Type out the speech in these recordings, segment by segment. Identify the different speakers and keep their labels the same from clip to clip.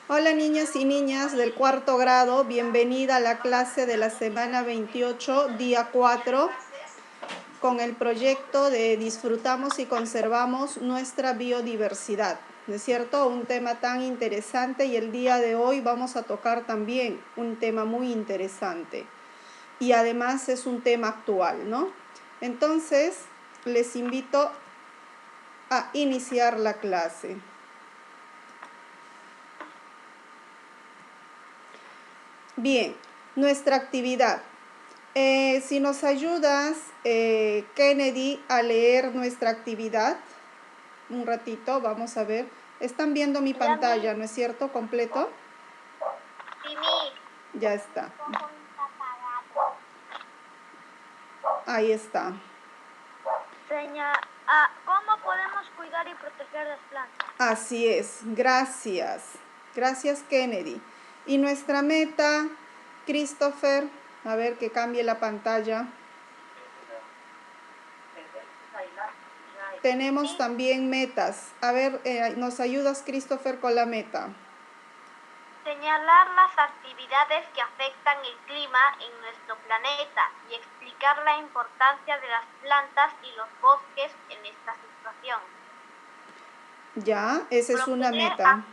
Speaker 1: Hola niñas y niñas del cuarto grado, bienvenida a la clase de la semana 28, día 4, con el proyecto de Disfrutamos y Conservamos Nuestra Biodiversidad. ¿No es cierto? Un tema tan interesante y el día de hoy vamos a tocar también un tema muy interesante. Y además es un tema actual, ¿no? Entonces, les invito a iniciar la clase. Bien, nuestra actividad. Si nos ayudas, Kennedy, a leer nuestra actividad, un ratito, vamos a ver. Están viendo mi pantalla, ¿no es cierto? ¿Completo?
Speaker 2: Sí, mi.
Speaker 1: Ya está. Ahí está.
Speaker 2: ¿Cómo podemos cuidar y proteger las plantas?
Speaker 1: Así es. Gracias. Gracias, Kennedy. Y nuestra meta, Christopher, a ver que cambie la pantalla. Tenemos
Speaker 2: Sí.
Speaker 1: también metas. A ver, ¿nos ayudas, Christopher, con la meta?
Speaker 2: Señalar las actividades que afectan el clima en nuestro planeta y explicar la importancia de las plantas y los bosques en esta situación.
Speaker 1: Ya, esa es una meta.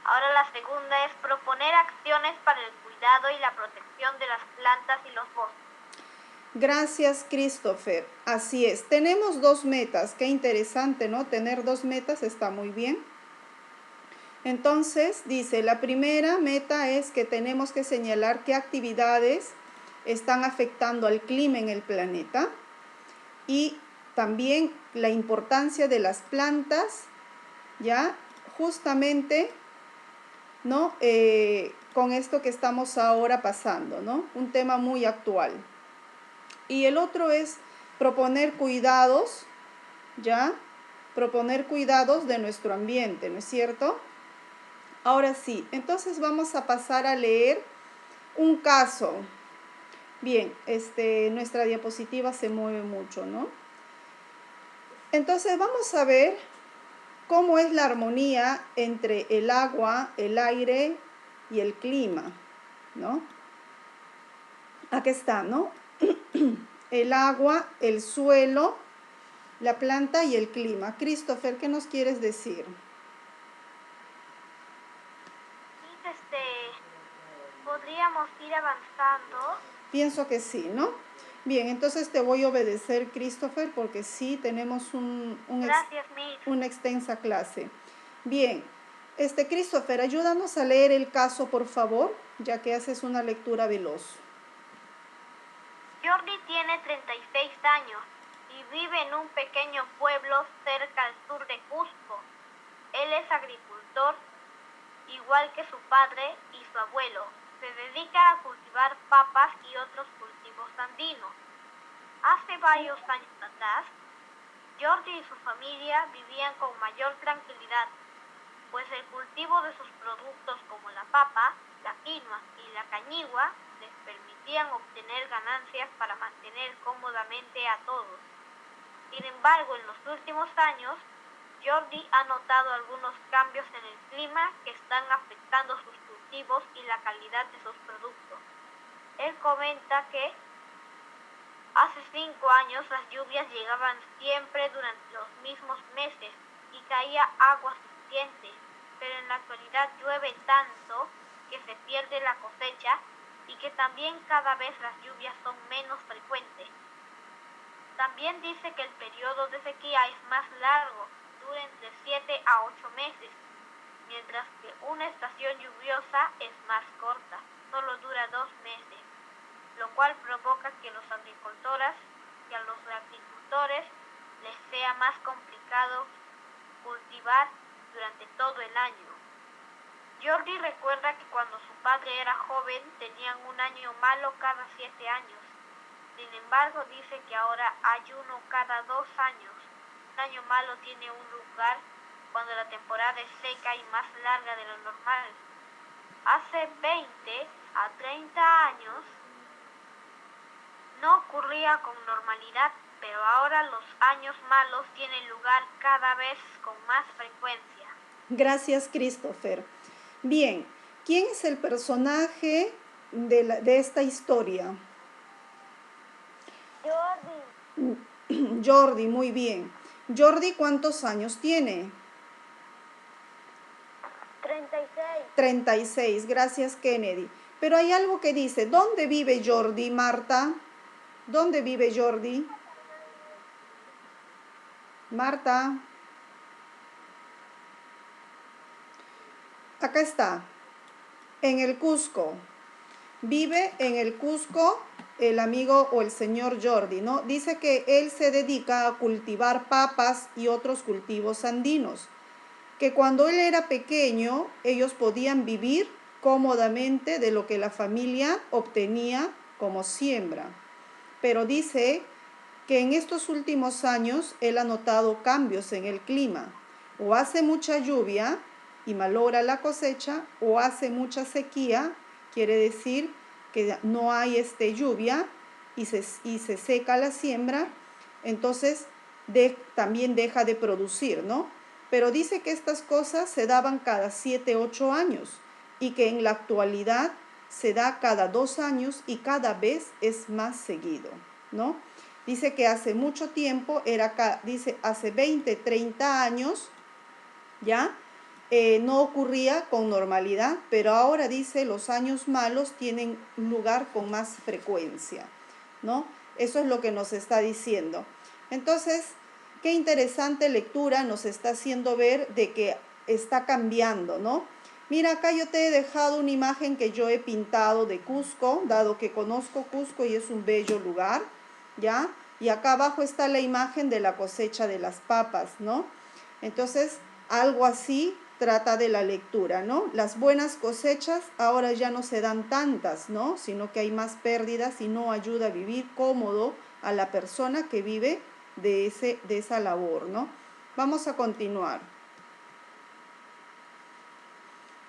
Speaker 2: Ahora la segunda es proponer acciones para el cuidado y la protección de las plantas y los bosques.
Speaker 1: Gracias, Christopher. Así es. Tenemos dos metas. Qué interesante, ¿no? Tener dos metas está muy bien. Entonces, dice, la primera meta es que tenemos que señalar qué actividades están afectando al clima en el planeta y también la importancia de las plantas, ¿ya? Justamente, ¿no? Con esto que estamos ahora pasando, ¿no? Un tema muy actual. Y el otro es proponer cuidados, ¿ya? Proponer cuidados de nuestro ambiente, ¿no es cierto? Ahora sí, entonces vamos a pasar a leer un caso. Bien, nuestra diapositiva se mueve mucho, ¿no? Entonces vamos a ver cómo es la armonía entre el agua, el aire y el clima, ¿no? Aquí está, ¿no? El agua, el suelo, la planta y el clima. Christopher, ¿qué nos quieres decir?
Speaker 2: Podríamos ir avanzando.
Speaker 1: Pienso que sí, ¿no? Bien, entonces te voy a obedecer, Christopher, porque sí tenemos
Speaker 2: Gracias, Miss.
Speaker 1: una extensa clase. Bien, Christopher, ayúdanos a leer el caso, por favor, ya que haces una lectura veloz.
Speaker 2: Jordi tiene 36 años y vive en un pequeño pueblo cerca al sur de Cusco. Él es agricultor, igual que su padre y su abuelo. Se dedica a cultivar papas y otros cultivos andinos. Hace varios años atrás, Jordi y su familia vivían con mayor tranquilidad, pues el cultivo de sus productos como la papa, la quinoa y la cañigua les permitían obtener ganancias para mantener cómodamente a todos. Sin embargo, en los últimos años, Jordi ha notado algunos cambios en el clima que están afectando sus cultivos y la calidad de sus productos. Él comenta que hace 5 años las lluvias llegaban siempre durante los mismos meses y caía agua suficiente, pero en la actualidad llueve tanto que se pierde la cosecha y que también cada vez las lluvias son menos frecuentes. También dice que el periodo de sequía es más largo, dura entre 7 a 8 meses, mientras que una estación lluviosa es más corta, solo dura 2 meses, lo cual provoca que a los agricultores les sea más complicado cultivar durante todo el año. Jordi recuerda que cuando su padre era joven tenían un año malo cada 7 años. Sin embargo, dice que ahora hay uno cada 2 años. Un año malo tiene un lugar cuando la temporada es seca y más larga de lo normal. Hace 20 a 30 años no ocurría con normalidad, pero ahora los años malos tienen lugar cada vez con más frecuencia.
Speaker 1: Gracias, Christopher. Bien, ¿quién es el personaje de esta historia?
Speaker 2: Jordi.
Speaker 1: Jordi, muy bien. Jordi, ¿cuántos años tiene?
Speaker 2: 36.
Speaker 1: 36, gracias Kennedy. Pero hay algo que dice, ¿dónde vive Jordi, Marta? ¿Dónde vive Jordi? Marta. Acá está, en el Cusco. Vive en el Cusco el amigo o el señor Jordi, ¿no? Dice que él se dedica a cultivar papas y otros cultivos andinos. Que cuando él era pequeño, ellos podían vivir cómodamente de lo que la familia obtenía como siembra. Pero dice que en estos últimos años él ha notado cambios en el clima. O hace mucha lluvia y malogra la cosecha, o hace mucha sequía, quiere decir que no hay lluvia y se seca la siembra, entonces también deja de producir, ¿no? Pero dice que estas cosas se daban cada 7, 8 años y que en la actualidad se da cada 2 años y cada vez es más seguido, ¿no? Dice que hace mucho tiempo, dice hace 20, 30 años, ¿ya? No ocurría con normalidad, pero ahora dice los años malos tienen lugar con más frecuencia, ¿no? Eso es lo que nos está diciendo. Entonces, qué interesante lectura nos está haciendo ver de que está cambiando, ¿no? Mira, acá yo te he dejado una imagen que yo he pintado de Cusco, dado que conozco Cusco y es un bello lugar, ¿ya? Y acá abajo está la imagen de la cosecha de las papas, ¿no? Entonces, algo así trata de la lectura, ¿no? Las buenas cosechas ahora ya no se dan tantas, ¿no? Sino que hay más pérdidas y no ayuda a vivir cómodo a la persona que vive de esa labor, ¿no? Vamos a continuar.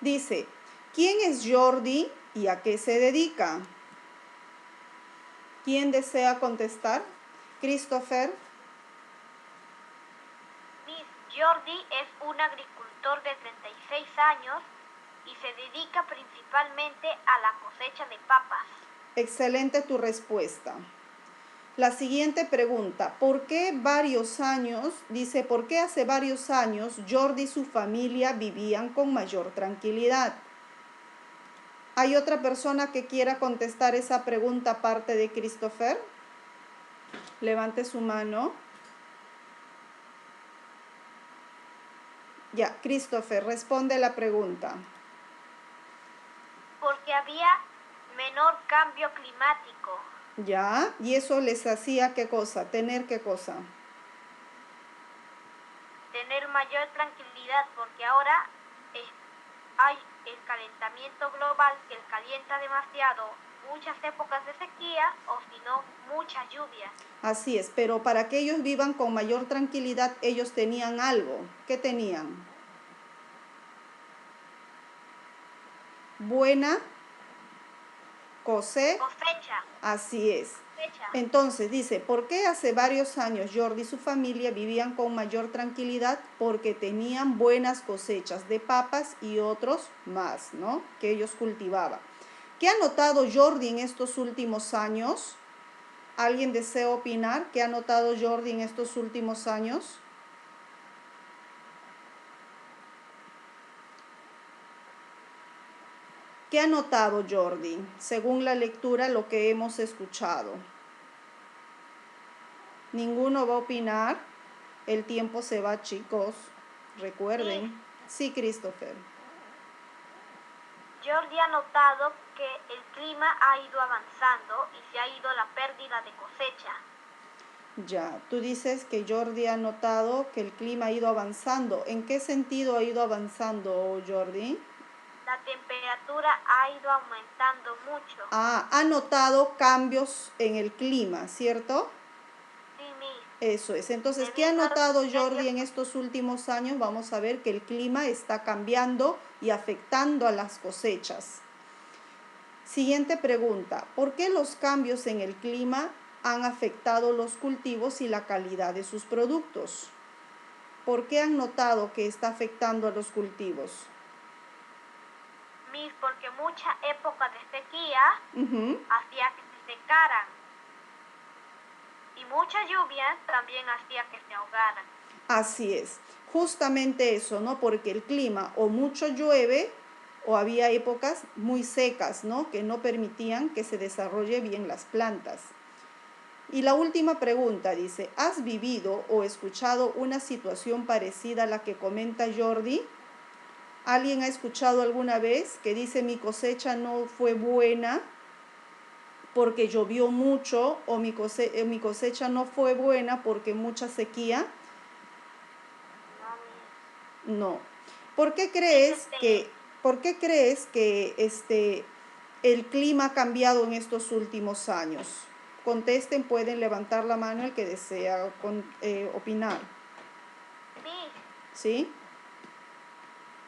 Speaker 1: Dice, ¿quién es Jordi y a qué se dedica? ¿Quién desea contestar? Christopher.
Speaker 2: Miss Jordi es un agricultor de 36 años y se dedica principalmente a la cosecha de papas.
Speaker 1: Excelente tu respuesta. La siguiente pregunta, ¿por qué varios años, dice, por qué hace varios años Jordi y su familia vivían con mayor tranquilidad? ¿Hay otra persona que quiera contestar esa pregunta aparte de Christopher? Levante su mano. Ya, Christopher, responde la pregunta.
Speaker 2: Porque había menor cambio climático.
Speaker 1: Ya, y eso les hacía ¿qué cosa? ¿Tener qué cosa?
Speaker 2: Tener mayor tranquilidad porque ahora hay el calentamiento global que calienta demasiado, muchas épocas de sequía o si no, mucha lluvia.
Speaker 1: Así es, pero para que ellos vivan con mayor tranquilidad, ellos tenían algo. ¿Qué tenían? Buena
Speaker 2: Cosecha.
Speaker 1: Así es. Entonces dice, ¿por qué hace varios años Jordi y su familia vivían con mayor tranquilidad? Porque tenían buenas cosechas de papas y otros más, ¿no? Que ellos cultivaban. ¿Qué ha notado Jordi en estos últimos años? ¿Alguien desea opinar? ¿Qué ha notado Jordi en estos últimos años? ¿Qué ha notado Jordi, según la lectura, lo que hemos escuchado? Ninguno va a opinar. El tiempo se va, chicos. Recuerden. Sí, Christopher.
Speaker 2: Jordi ha notado que el clima ha ido avanzando y se ha ido la pérdida de cosecha.
Speaker 1: Ya, tú dices que Jordi ha notado que el clima ha ido avanzando. ¿En qué sentido ha ido avanzando, Jordi?
Speaker 2: La temperatura ha ido aumentando mucho.
Speaker 1: Ha notado cambios en el clima, ¿cierto?
Speaker 2: Sí, Miss.
Speaker 1: Eso es. Entonces, ¿qué ha notado Jordi en estos últimos años? Vamos a ver que el clima está cambiando y afectando a las cosechas. Siguiente pregunta. ¿Por qué los cambios en el clima han afectado los cultivos y la calidad de sus productos? ¿Por qué han notado que está afectando a los cultivos?
Speaker 2: Mis, porque mucha época de sequía
Speaker 1: Ujú.
Speaker 2: hacía que se secaran. Y mucha lluvia también hacía que se ahogaran.
Speaker 1: Así es, justamente eso, ¿no? Porque el clima o mucho llueve o había épocas muy secas, ¿no? Que no permitían que se desarrolle bien las plantas. Y la última pregunta dice, ¿has vivido o escuchado una situación parecida a la que comenta Jordi? ¿Alguien ha escuchado alguna vez que dice mi cosecha no fue buena porque llovió mucho o mi cosecha no fue buena porque mucha sequía?
Speaker 2: No, Miss.
Speaker 1: No. ¿Por qué crees que el clima ha cambiado en estos últimos años? Contesten, pueden levantar la mano el que desea opinar.
Speaker 2: Miss,
Speaker 1: ¿Sí?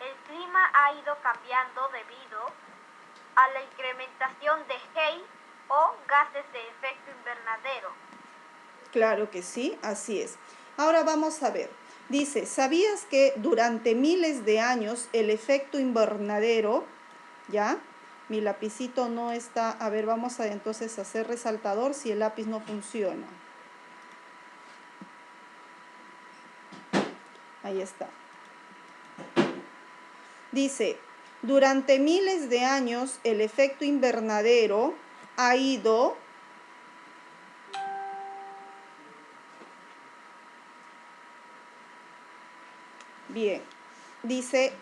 Speaker 2: el clima ha ido cambiando debido a la incrementación de Hay o gases de efecto invernadero.
Speaker 1: Claro que sí, así es. Ahora vamos a ver. Dice, ¿sabías que durante miles de años el efecto invernadero, ya, mi lapicito no está, a ver, vamos a entonces hacer resaltador si el lápiz no funciona. Ahí está. Dice, durante miles de años el efecto invernadero ha ido bien. Dice,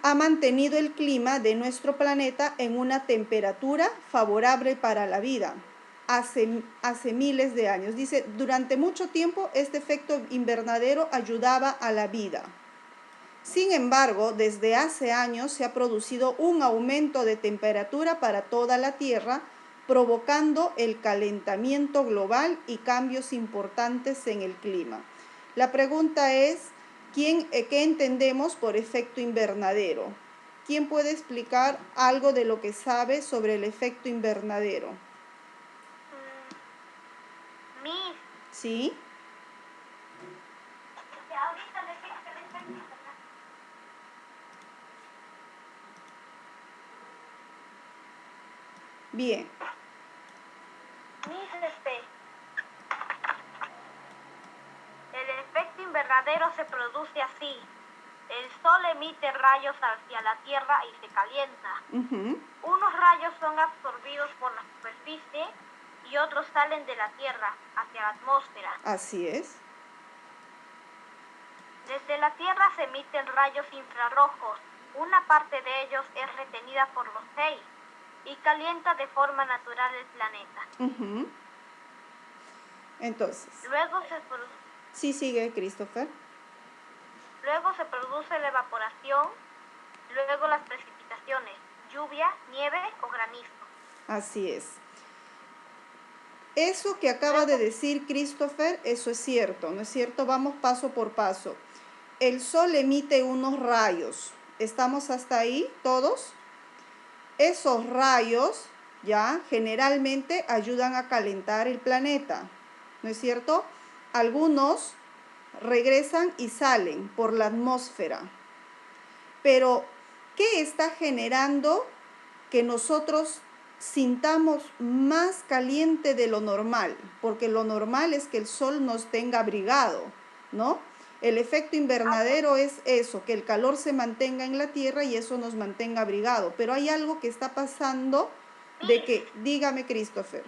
Speaker 1: ha mantenido el clima de nuestro planeta en una temperatura favorable para la vida. Hace miles de años. Dice, durante mucho tiempo este efecto invernadero ayudaba a la vida. Sin embargo, desde hace años se ha producido un aumento de temperatura para toda la Tierra, provocando el calentamiento global y cambios importantes en el clima. La pregunta es, ¿qué entendemos por efecto invernadero? ¿Quién puede explicar algo de lo que sabe sobre el efecto invernadero?
Speaker 2: Miss,
Speaker 1: ¿Sí?
Speaker 2: ahorita le digo que el efecto invernadero.
Speaker 1: Bien.
Speaker 2: Miss, el efecto invernadero se produce así. El sol emite rayos hacia la Tierra y se calienta. Unos rayos son absorbidos por la superficie y otros salen de la Tierra hacia la atmósfera.
Speaker 1: Así es.
Speaker 2: Desde la Tierra se emiten rayos infrarrojos. Una parte de ellos es retenida por los Hay y calienta de forma natural el planeta.
Speaker 1: Entonces,
Speaker 2: Luego se produce
Speaker 1: sí, sigue, Christopher.
Speaker 2: Luego se produce la evaporación, luego las precipitaciones, lluvia, nieve o granizo.
Speaker 1: Así es. Eso que acaba de decir Christopher, eso es cierto, ¿no es cierto? Vamos paso por paso. El sol emite unos rayos. ¿Estamos hasta ahí todos? Esos rayos, ya, generalmente ayudan a calentar el planeta, ¿no es cierto? Algunos regresan y salen por la atmósfera. Pero, ¿qué está generando que nosotros sintamos más caliente de lo normal? Porque lo normal es que el sol nos tenga abrigado, ¿no? El efecto invernadero es eso, que el calor se mantenga en la Tierra y eso nos mantenga abrigado. Pero hay algo que está pasando de que, dígame, Christopher.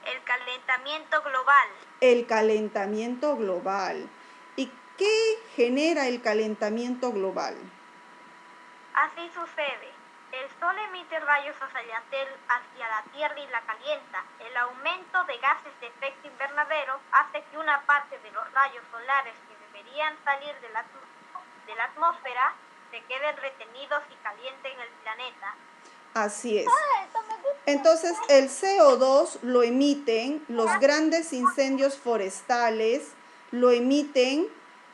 Speaker 2: El calentamiento global.
Speaker 1: El calentamiento global. ¿Y qué genera el calentamiento global?
Speaker 2: Así sucede. El sol emite rayos hacia la Tierra y la calienta. El aumento de gases de efecto invernadero hace que una parte de los rayos solares que deberían salir de la atmósfera se queden retenidos y calienten el planeta.
Speaker 1: Así es. Entonces, el CO2 lo emiten los grandes incendios forestales, lo emiten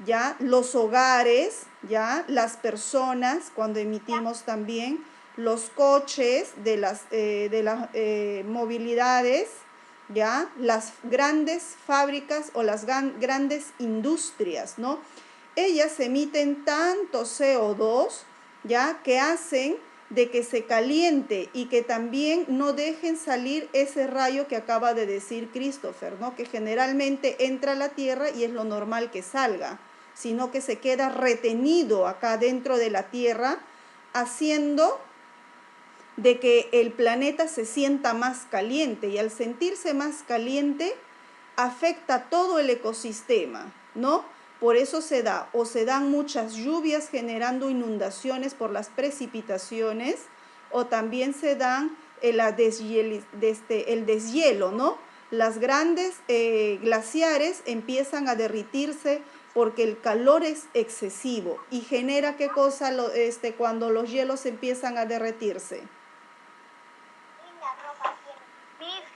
Speaker 1: ya los hogares, ya las personas, cuando emitimos también los coches de las movilidades, ya las grandes fábricas o las grandes industrias, ¿no? Ellas emiten tanto CO2 ¿ya? Que hacen de que se caliente y que también no dejen salir ese rayo que acaba de decir Christopher, ¿no? Que generalmente entra a la Tierra y es lo normal que salga, sino que se queda retenido acá dentro de la Tierra, haciendo de que el planeta se sienta más caliente, y al sentirse más caliente afecta todo el ecosistema, ¿no? Por eso se dan muchas lluvias generando inundaciones por las precipitaciones, o también se dan el deshielo, ¿no? Las grandes glaciares empiezan a derretirse porque el calor es excesivo y genera ¿qué cosa cuando los hielos empiezan a derretirse?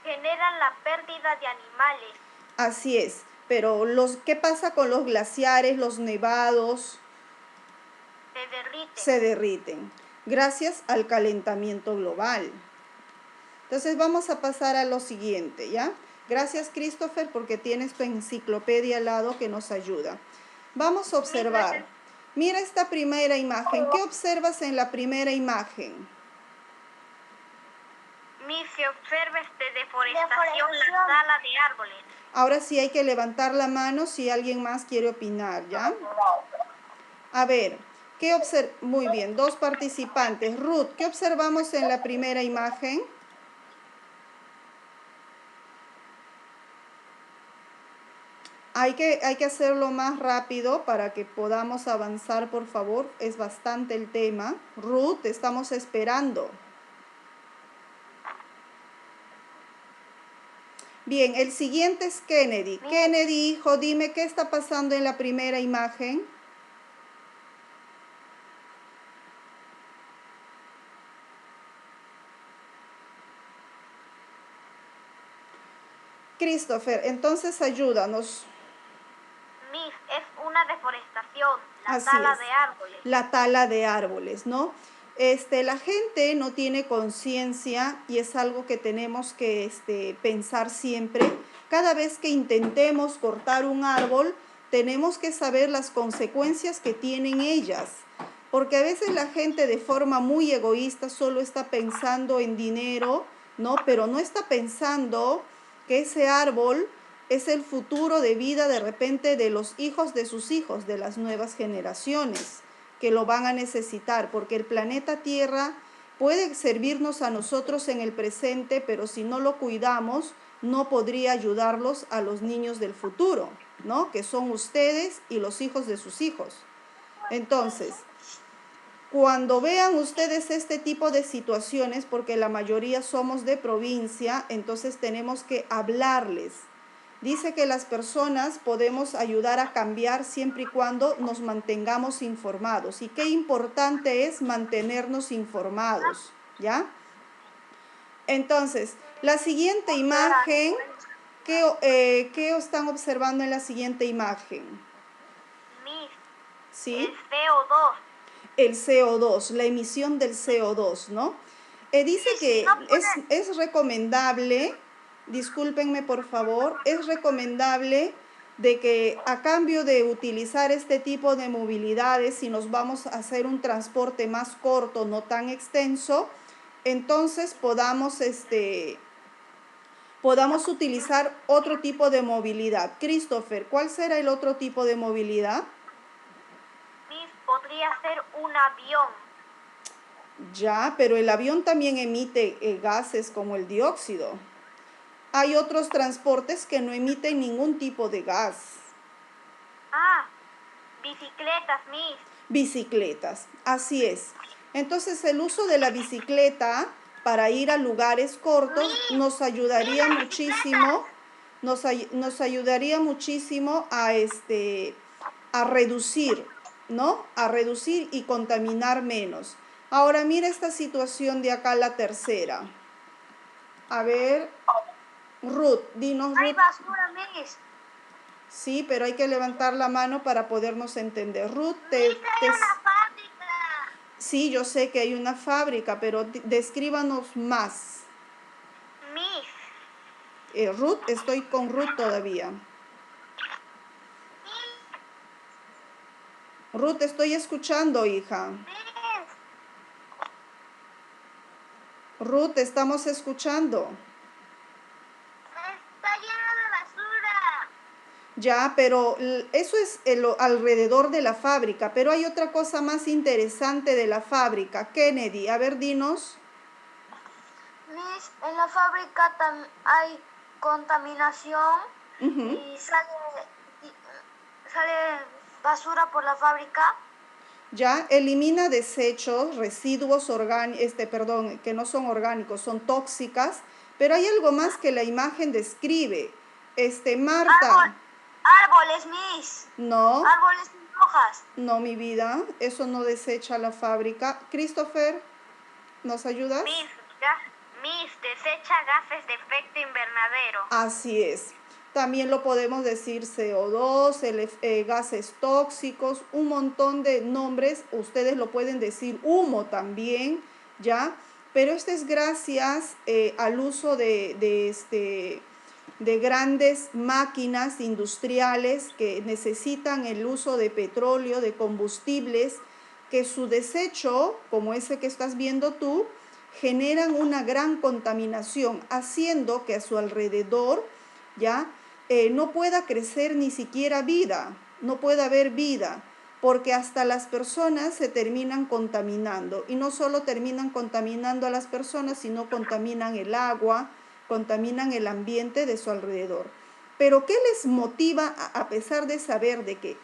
Speaker 2: Generan la pérdida de animales.
Speaker 1: Así es, pero ¿qué pasa con los glaciares, los nevados? Se derriten gracias al calentamiento global. Entonces vamos a pasar a lo siguiente, ¿ya? Gracias, Christopher, porque tienes tu enciclopedia al lado que nos ayuda. Vamos a observar. Mira esta primera imagen. ¿Qué observas en la primera imagen?
Speaker 2: Se observa deforestación, la tala de árboles.
Speaker 1: Ahora sí hay que levantar la mano si alguien más quiere opinar, ¿ya? A ver, muy bien, 2 participantes. Ruth, ¿qué observamos en la primera imagen? Hay que hacerlo más rápido para que podamos avanzar, por favor. Es bastante el tema. Ruth, te estamos esperando. Bien, el siguiente es Kennedy. Kennedy, hijo, dime qué está pasando en la primera imagen. Christopher, entonces ayúdanos.
Speaker 2: Es una deforestación, la tala de árboles.
Speaker 1: La tala de árboles, ¿no? La gente no tiene conciencia y es algo que tenemos que pensar siempre. Cada vez que intentemos cortar un árbol, tenemos que saber las consecuencias que tienen ellas. Porque a veces la gente de forma muy egoísta solo está pensando en dinero, ¿no? Pero no está pensando que ese árbol es el futuro de vida de repente de los hijos de sus hijos, de las nuevas generaciones que lo van a necesitar, porque el planeta Tierra puede servirnos a nosotros en el presente, pero si no lo cuidamos, no podría ayudarlos a los niños del futuro, ¿no? Que son ustedes y los hijos de sus hijos. Entonces, cuando vean ustedes este tipo de situaciones, porque la mayoría somos de provincia, entonces tenemos que hablarles. Dice que las personas podemos ayudar a cambiar siempre y cuando nos mantengamos informados. Y qué importante es mantenernos informados, ¿ya? Entonces, la siguiente imagen, ¿qué están observando en la siguiente imagen?
Speaker 2: ¿Sí? El CO2.
Speaker 1: El CO2, la emisión del CO2, ¿no? Dice que es recomendable, discúlpenme por favor, es recomendable de que a cambio de utilizar este tipo de movilidades, si nos vamos a hacer un transporte más corto, no tan extenso, entonces podamos utilizar otro tipo de movilidad. Christopher, ¿cuál será el otro tipo de movilidad?
Speaker 2: Podría ser un avión.
Speaker 1: Ya, pero el avión también emite gases como el dióxido. Hay otros transportes que no emiten ningún tipo de gas.
Speaker 2: Bicicletas, Miss.
Speaker 1: Bicicletas, así es. Entonces el uso de la bicicleta para ir a lugares cortos nos ayudaría muchísimo, nos ayudaría muchísimo a reducir, ¿no? A reducir y contaminar menos. Ahora mira esta situación de acá, la tercera. A ver, Ruth, dinos, Ruth.
Speaker 2: Hay basura, Miss.
Speaker 1: Sí, pero hay que levantar la mano para podernos entender. Ruth,
Speaker 2: hay una fábrica.
Speaker 1: Sí, yo sé que hay una fábrica, pero descríbanos más.
Speaker 2: Miss.
Speaker 1: Ruth, estoy con Ruth todavía. Ruth, estoy escuchando, hija.
Speaker 2: Miss.
Speaker 1: Ruth, te estamos escuchando.
Speaker 2: Está lleno de basura.
Speaker 1: Ya, pero eso es alrededor de la fábrica, pero hay otra cosa más interesante de la fábrica. Kennedy, a ver, dinos.
Speaker 3: Miss, en la fábrica hay contaminación
Speaker 1: Ujú.
Speaker 3: y sale basura por la fábrica.
Speaker 1: Ya, elimina desechos, residuos que no son orgánicos, son tóxicas, pero hay algo más que la imagen describe. Marta,
Speaker 3: Árboles, Miss.
Speaker 1: no,
Speaker 3: Árboles sin hojas.
Speaker 1: no, mi vida, eso no desecha la fábrica. Christopher, ¿nos ayudas?
Speaker 2: Miss, desecha gases de efecto invernadero.
Speaker 1: Así es. También lo podemos decir CO2, gases tóxicos, un montón de nombres. Ustedes lo pueden decir humo también, ¿ya? Pero esto es gracias al uso de grandes máquinas industriales que necesitan el uso de petróleo, de combustibles, que su desecho, como ese que estás viendo tú, generan una gran contaminación, haciendo que a su alrededor ya no pueda crecer ni siquiera vida, no pueda haber vida, porque hasta las personas se terminan contaminando, y no solo terminan contaminando a las personas, sino contaminan el agua, contaminan el ambiente de su alrededor. Pero ¿qué les motiva, a pesar de saber de que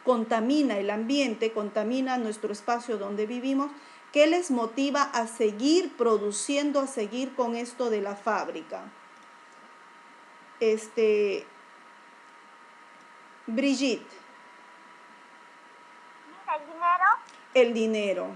Speaker 1: contamina el ambiente, contamina nuestro espacio donde vivimos? ¿Qué les motiva a seguir produciendo, a seguir con esto de la fábrica? Brigitte.
Speaker 2: ¿El dinero?
Speaker 1: El dinero.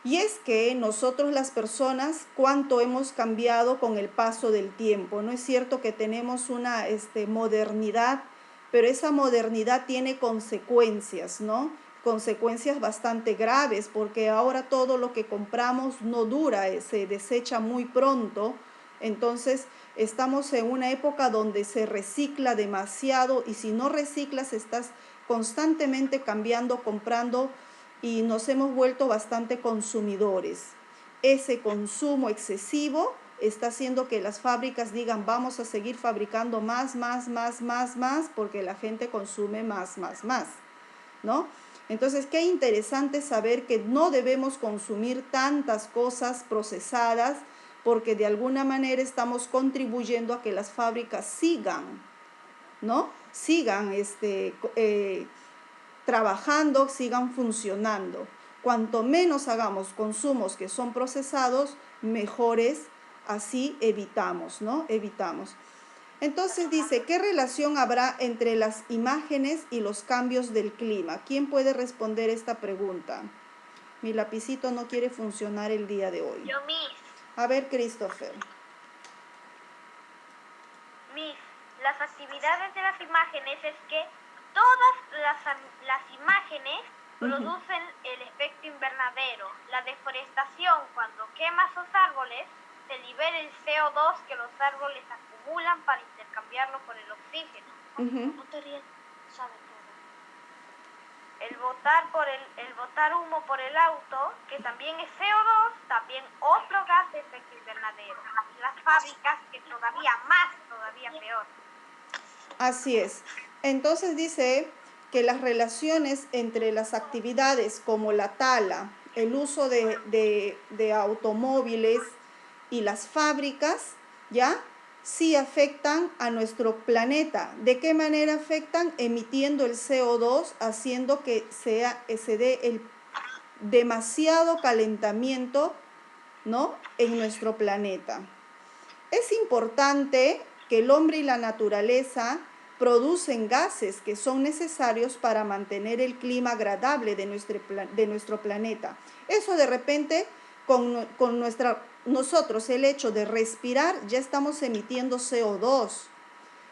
Speaker 1: Y es que nosotros las personas, cuánto hemos cambiado con el paso del tiempo. No es cierto que tenemos una modernidad, pero esa modernidad tiene consecuencias, ¿no? Consecuencias bastante graves, porque ahora todo lo que compramos no dura, se desecha muy pronto. Entonces estamos en una época donde se recicla demasiado, y si no reciclas estás constantemente cambiando, comprando, y nos hemos vuelto bastante consumidores. Ese consumo excesivo está haciendo que las fábricas digan vamos a seguir fabricando más, porque la gente consume más, ¿no? Entonces, qué interesante saber que no debemos consumir tantas cosas procesadas, porque de alguna manera estamos contribuyendo a que las fábricas sigan, ¿no? Sigan trabajando, sigan funcionando. Cuanto menos hagamos consumos que son procesados, mejores, así evitamos, ¿no? Evitamos. Entonces dice, ¿qué relación habrá entre las imágenes y los cambios del clima? ¿Quién puede responder esta pregunta? Mi lapicito no quiere funcionar el día de hoy.
Speaker 2: Yo, Miss.
Speaker 1: A ver, Christopher.
Speaker 2: Miss, las actividades de las imágenes es que todas las imágenes producen el efecto invernadero. La deforestación, cuando quema esos árboles, se libera el CO2 que los árboles acumulan para intercambiarlo por el oxígeno.
Speaker 3: No te rías, sabe todo.
Speaker 2: El botar humo por el auto, que también es CO2, también otro gas de efecto invernadero. Y las fábricas, que todavía peor.
Speaker 1: Así es. Entonces dice que las relaciones entre las actividades como la tala, el uso de automóviles y las fábricas, ¿ya? Sí afectan a nuestro planeta. ¿De qué manera afectan? Emitiendo el CO2, haciendo que se dé el demasiado calentamiento, ¿no? En nuestro planeta. Es importante que el hombre y la naturaleza producen gases que son necesarios para mantener el clima agradable de nuestro planeta. Eso de repente, nosotros, el hecho de respirar, ya estamos emitiendo CO2,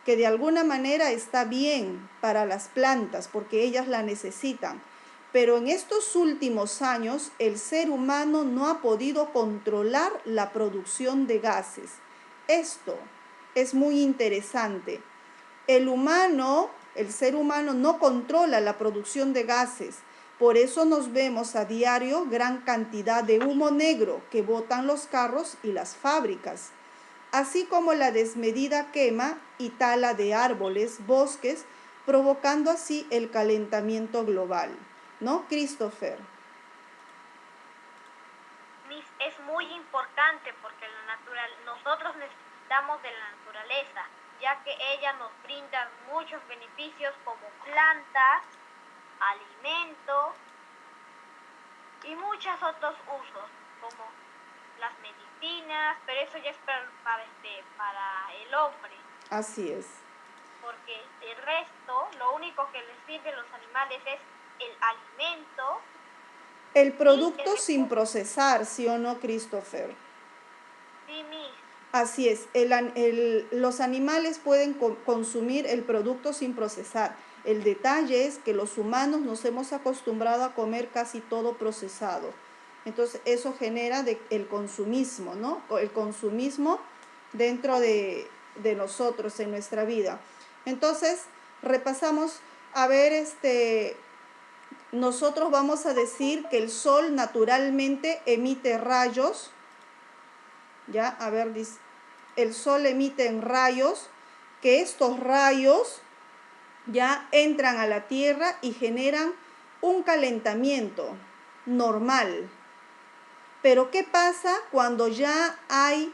Speaker 1: que de alguna manera está bien para las plantas porque ellas la necesitan. Pero en estos últimos años, el ser humano no ha podido controlar la producción de gases. Esto es muy interesante. El ser humano no controla la producción de gases, Por eso nos vemos a diario gran cantidad de humo negro que botan los carros y las fábricas, así como la desmedida quema y tala de árboles, bosques, provocando así el calentamiento global, ¿no, Christopher?
Speaker 2: Miss, es muy importante porque nosotros necesitamos de la naturaleza, ya que ella nos brinda muchos beneficios como plantas, alimentos y muchos otros usos, como las medicinas, pero eso ya es para el hombre,
Speaker 1: Así es.
Speaker 2: porque el resto, lo único que les sirve a los animales es el alimento
Speaker 1: El
Speaker 2: y el
Speaker 1: producto sin
Speaker 2: recurso.
Speaker 1: procesar, ¿sí o no, Christopher?
Speaker 2: Sí, Miss.
Speaker 1: Así es, los animales pueden consumir el producto sin procesar. El detalle es que los humanos nos hemos acostumbrado a comer casi todo procesado. Entonces eso genera el consumismo, ¿no? El consumismo dentro de nosotros, en nuestra vida. Entonces repasamos, a ver, nosotros vamos a decir que el sol naturalmente emite rayos, ¿ya? A ver, el sol emite en rayos, que estos rayos ya entran a la Tierra y generan un calentamiento normal. Pero ¿qué pasa cuando ya hay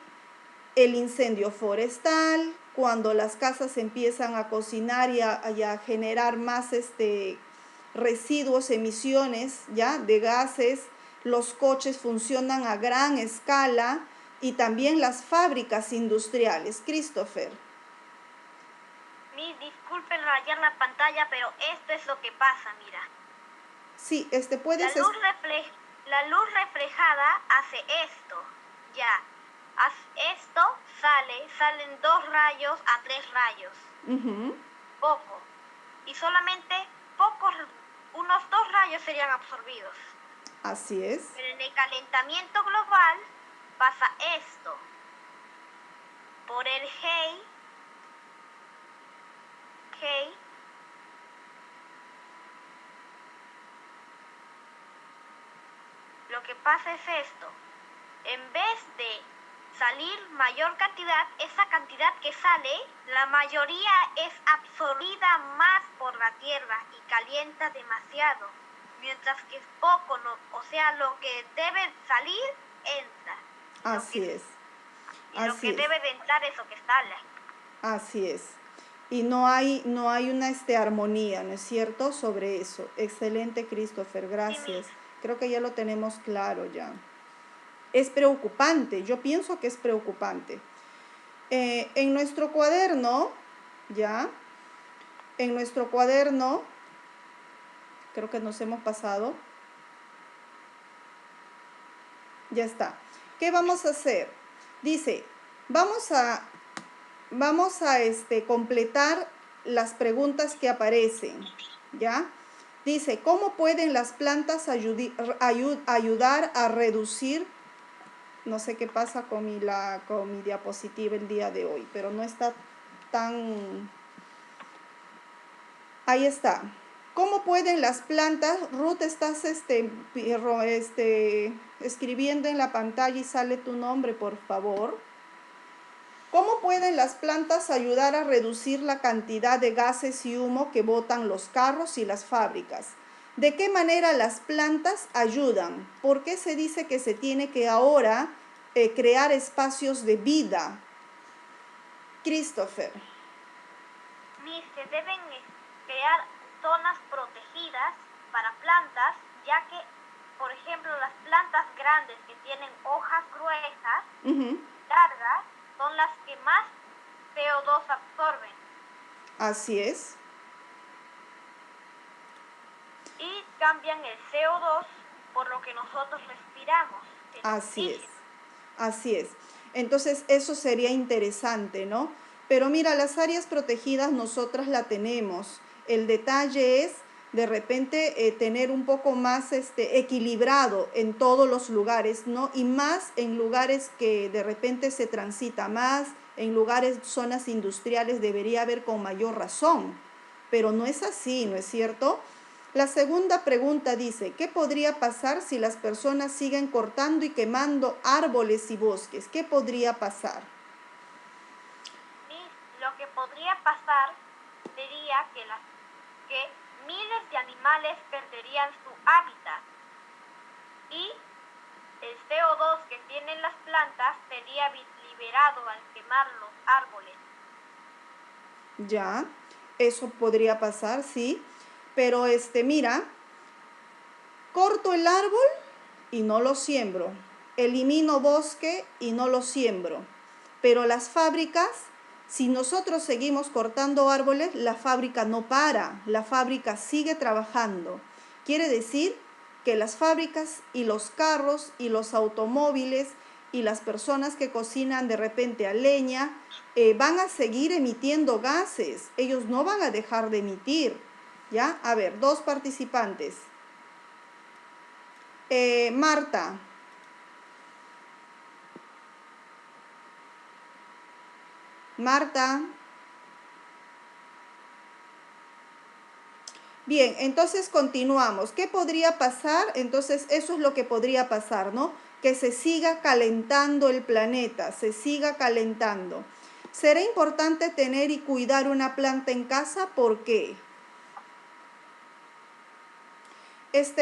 Speaker 1: el incendio forestal, cuando las casas empiezan a cocinar y a generar más residuos, emisiones, ¿ya?, de gases? Los coches funcionan a gran escala y también las fábricas industriales. Christopher.
Speaker 2: Miss, disculpen rayar la pantalla, pero esto es lo que pasa, mira.
Speaker 1: Sí,
Speaker 2: La
Speaker 1: puedes...
Speaker 2: la luz reflejada hace esto, ya. Esto salen 2 rayos a 3 rayos. Poco. Y solamente unos 2 rayos serían absorbidos.
Speaker 1: Así es.
Speaker 2: Pero en el calentamiento global pasa esto. Por el Hey, lo que pasa es esto. En vez de salir mayor cantidad, esa cantidad que sale, la mayoría es absorbida más por la Tierra y calienta demasiado, mientras que es poco, o sea, lo que debe salir, entra.
Speaker 1: Así es.
Speaker 2: Y lo que debe de entrar es lo que sale.
Speaker 1: Así es. Y no hay una armonía, ¿no es cierto?, sobre eso. Excelente, Christopher, gracias.
Speaker 2: Sí,
Speaker 1: creo que ya lo tenemos claro ya. Es preocupante, yo pienso que es preocupante. En nuestro cuaderno, ¿ya? En nuestro cuaderno, creo que nos hemos pasado. Ya está. ¿Qué vamos a hacer? Dice, vamos a completar las preguntas que aparecen, ¿ya? Dice, ¿cómo pueden las plantas ayudar a reducir? No sé qué pasa con mi diapositiva el día de hoy, pero no está tan... Ahí está. ¿Cómo pueden las plantas? Ruth, estás escribiendo en la pantalla y sale tu nombre, por favor. ¿Cómo pueden las plantas ayudar a reducir la cantidad de gases y humo que botan los carros y las fábricas? ¿De qué manera las plantas ayudan? ¿Por qué se dice que se tiene que ahora crear espacios de vida? Christopher.
Speaker 2: Se deben crear zonas protegidas para plantas, ya que, por ejemplo, las plantas grandes que tienen hojas gruesas, largas, son las que más CO2 absorben.
Speaker 1: Así es.
Speaker 2: Y cambian el CO2 por lo que nosotros respiramos.
Speaker 1: Así es, así es. Entonces eso sería interesante, ¿no? Pero mira, las áreas protegidas nosotras la tenemos. El detalle es de repente tener un poco más equilibrado en todos los lugares, ¿no? Y más en lugares que de repente se transita más, en lugares, zonas industriales debería haber con mayor razón. Pero no es así, ¿no es cierto? La segunda pregunta dice, ¿qué podría pasar si las personas siguen cortando y quemando árboles y bosques? ¿Qué podría pasar?
Speaker 2: Lo que podría pasar sería que miles de animales perderían su hábitat y el CO2 que tienen las plantas sería liberado al quemar los árboles.
Speaker 1: Ya, eso podría pasar, sí. Pero mira, corto el árbol y no lo siembro. Elimino bosque y no lo siembro. Pero las fábricas, si nosotros seguimos cortando árboles, la fábrica no para, la fábrica sigue trabajando. Quiere decir que las fábricas y los carros y los automóviles y las personas que cocinan de repente a leña van a seguir emitiendo gases. Ellos no van a dejar de emitir. ¿Ya? A ver, 2 participantes. Marta. Marta. Bien, entonces continuamos. ¿Qué podría pasar? Entonces eso es lo que podría pasar, ¿no? Que se siga calentando el planeta, se siga calentando. ¿Será importante tener y cuidar una planta en casa? ¿Por qué?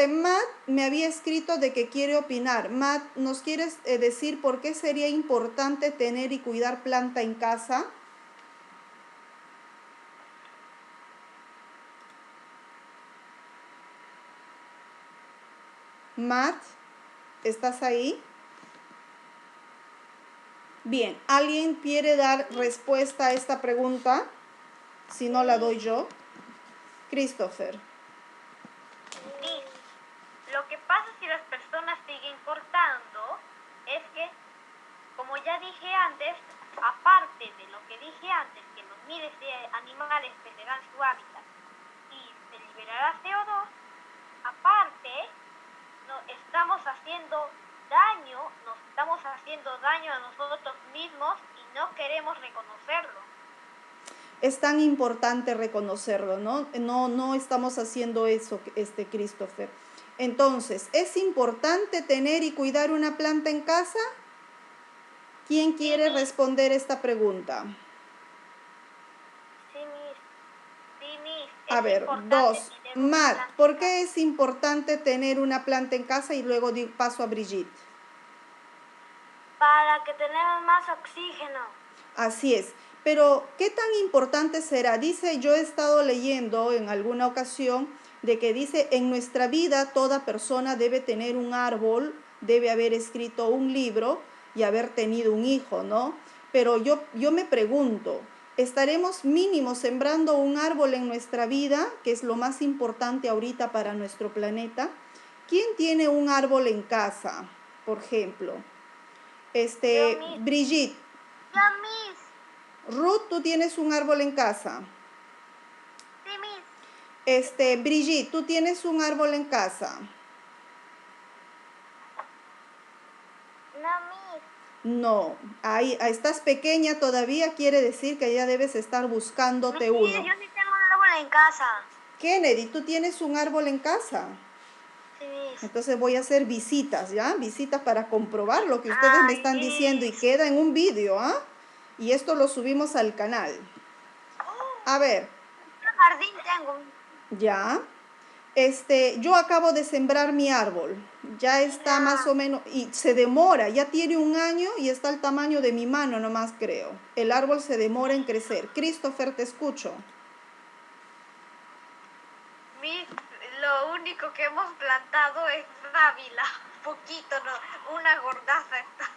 Speaker 1: Matt me había escrito de que quiere opinar. Matt, ¿nos quieres decir por qué sería importante tener y cuidar planta en casa? Matt, ¿estás ahí? Bien, ¿alguien quiere dar respuesta a esta pregunta? Si no la doy yo. Christopher.
Speaker 2: Sí, lo que pasa si las personas siguen cortando es que, como ya dije antes, aparte de lo que dije antes, que los miles de animales perderán su hábitat y se liberará CO2, aparte nos estamos haciendo daño a nosotros mismos y no queremos reconocerlo.
Speaker 1: Es tan importante reconocerlo, ¿no? No estamos haciendo eso, Christopher. Entonces, ¿es importante tener y cuidar una planta en casa? ¿Quién quiere responder esta pregunta?
Speaker 2: Sí, Miss.
Speaker 1: A ver, 2. Matt, ¿por qué es importante tener una planta en casa? Y luego paso a Brigitte.
Speaker 3: Para que tenemos más oxígeno.
Speaker 1: Así es. Pero, ¿qué tan importante será? Dice, yo he estado leyendo en alguna ocasión de que dice, en nuestra vida toda persona debe tener un árbol, debe haber escrito un libro y haber tenido un hijo, ¿no? Pero yo me pregunto, ¿estaremos mínimo sembrando un árbol en nuestra vida, que es lo más importante ahorita para nuestro planeta? ¿Quién tiene un árbol en casa, por ejemplo? Brigitte.
Speaker 3: Yo, Miss.
Speaker 1: Ruth, ¿tú tienes un árbol en casa?
Speaker 3: Sí, Miss.
Speaker 1: Brigitte, ¿tú tienes un árbol en casa?
Speaker 3: No, Miss.
Speaker 1: No, ahí estás pequeña todavía, quiere decir que ya debes estar buscándote uno.
Speaker 3: Yo sí tengo un árbol en casa.
Speaker 1: Kennedy, ¿tú tienes un árbol en casa?
Speaker 3: Sí, Miss.
Speaker 1: Entonces voy a hacer visitas, ¿ya? Visitas para comprobar lo que ustedes me están diciendo y queda en un vídeo, ¿ah? Y esto lo subimos al canal. A ver.
Speaker 3: ¿Qué jardín tengo?
Speaker 1: Ya. Yo acabo de sembrar mi árbol. Ya está más o menos, y se demora, ya tiene 1 año y está al tamaño de mi mano nomás, creo. El árbol se demora en crecer. Christopher, te escucho.
Speaker 2: Miss, lo único que hemos plantado es sábila. Poquito, no, una gordaza está.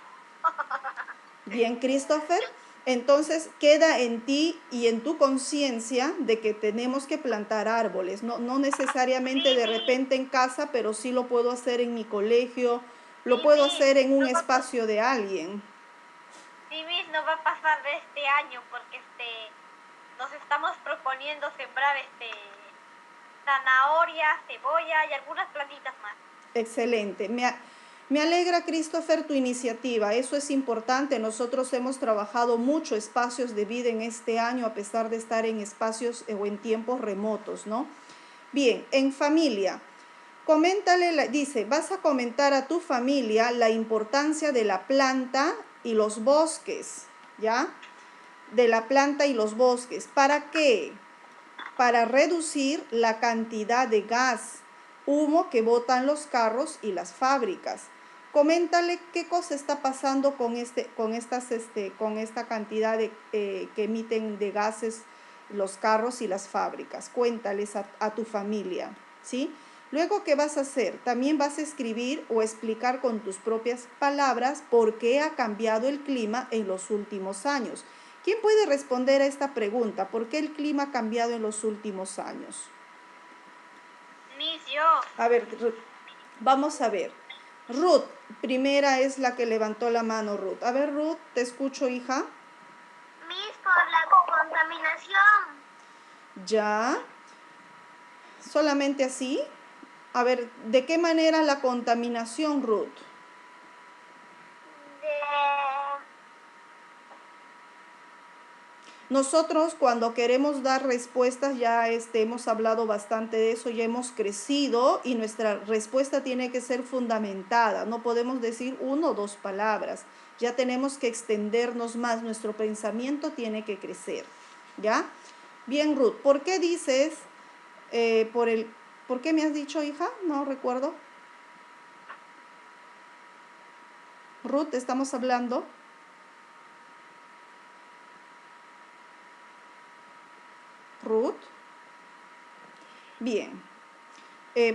Speaker 1: Bien, Christopher. Entonces queda en ti y en tu conciencia de que tenemos que plantar árboles, no necesariamente de repente en casa, pero sí lo puedo hacer en mi colegio, lo puedo hacer en un espacio de alguien.
Speaker 2: Sí, Miss, no va a pasar de este año porque nos estamos proponiendo sembrar zanahoria, cebolla y algunas plantitas más.
Speaker 1: Excelente. Me alegra, Christopher, tu iniciativa. Eso es importante. Nosotros hemos trabajado mucho espacios de vida en este año, a pesar de estar en espacios o en tiempos remotos, ¿no? Bien, en familia. Coméntale, dice, vas a comentar a tu familia la importancia de la planta y los bosques, ¿ya? De la planta y los bosques. ¿Para qué? Para reducir la cantidad de gas, humo que botan los carros y las fábricas. Coméntale qué cosa está pasando con esta cantidad que emiten de gases los carros y las fábricas. Cuéntales a tu familia, ¿sí? Luego, ¿qué vas a hacer? También vas a escribir o explicar con tus propias palabras por qué ha cambiado el clima en los últimos años. ¿Quién puede responder a esta pregunta? ¿Por qué el clima ha cambiado en los últimos años?
Speaker 2: Miss, yo.
Speaker 1: A ver, vamos a ver. Ruth, primera es la que levantó la mano, Ruth. A ver, Ruth, te escucho, hija.
Speaker 3: Miss, por la contaminación.
Speaker 1: Ya. ¿Solamente así? A ver, ¿de qué manera la contaminación, Ruth? Nosotros cuando queremos dar respuestas, ya hemos hablado bastante de eso, ya hemos crecido y nuestra respuesta tiene que ser fundamentada. No podemos decir una o dos palabras. Ya tenemos que extendernos más, nuestro pensamiento tiene que crecer. ¿Ya? Bien, Ruth, ¿por qué dices, por qué me has dicho, hija? No recuerdo. Ruth, estamos hablando. Ruth. Bien.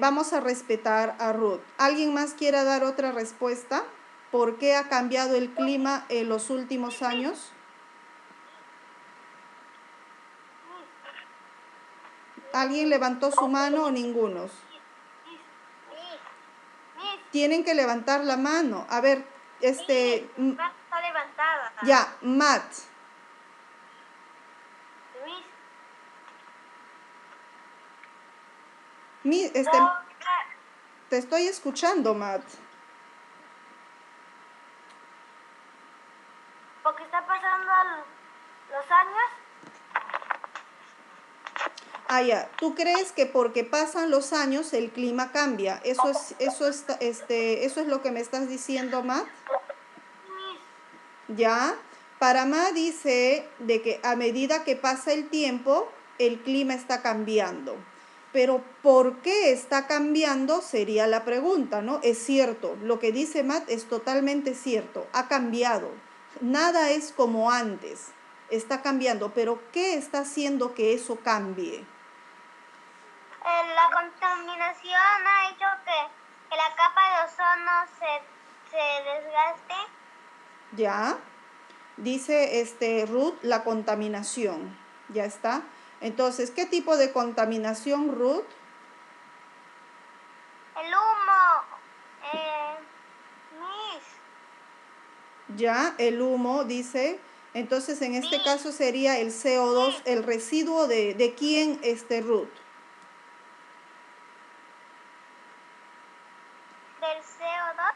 Speaker 1: Vamos a respetar a Ruth. ¿Alguien más quiera dar otra respuesta? ¿Por qué ha cambiado el clima en los últimos años? ¿Alguien levantó su mano o ninguno? Tienen que levantar la mano. A ver,
Speaker 2: Está levantada.
Speaker 1: ya, Matt. Te estoy escuchando, Matt.
Speaker 2: Porque está pasando los años.
Speaker 1: Ah, ya. ¿Tú crees que porque pasan los años el clima cambia? Eso es lo que me estás diciendo, Matt. Ya. Para Matt dice de que a medida que pasa el tiempo, el clima está cambiando. Pero ¿por qué está cambiando? Sería la pregunta, ¿no? Es cierto, lo que dice Matt es totalmente cierto, ha cambiado. Nada es como antes, está cambiando, pero ¿qué está haciendo que eso cambie?
Speaker 3: La contaminación ha hecho que la capa de ozono se desgaste.
Speaker 1: Ya, dice Ruth, la contaminación, ya está. Entonces, ¿qué tipo de contaminación, Ruth?
Speaker 3: El humo, Miss.
Speaker 1: Ya, el humo, dice. Entonces, en este caso sería el CO2, el residuo de quién, Ruth.
Speaker 3: Del CO2.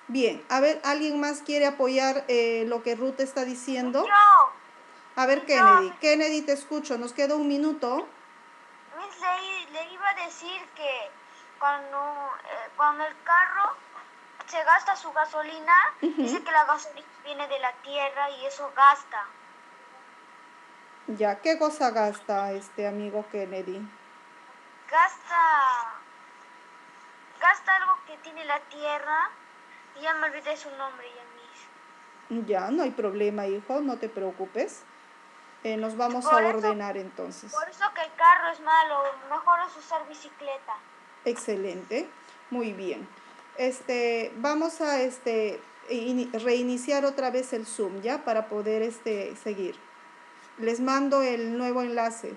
Speaker 1: Bien, a ver, ¿alguien más quiere apoyar lo que Ruth está diciendo?
Speaker 3: Yo.
Speaker 1: A ver, Kennedy. Kennedy, te escucho. Nos queda un minuto.
Speaker 3: Miss, le iba a decir que cuando el carro se gasta su gasolina, dice que la gasolina viene de la tierra y eso gasta.
Speaker 1: Ya, ¿qué cosa gasta amigo Kennedy?
Speaker 3: Gasta algo que tiene la tierra y ya me olvidé su nombre, ya, Miss.
Speaker 1: Ya, no hay problema, hijo, no te preocupes. Nos vamos a ordenar entonces.
Speaker 3: Por eso que el carro es malo, mejor es usar bicicleta.
Speaker 1: Excelente, muy bien. Vamos a reiniciar otra vez el Zoom, ¿ya? Para poder seguir. Les mando el nuevo enlace.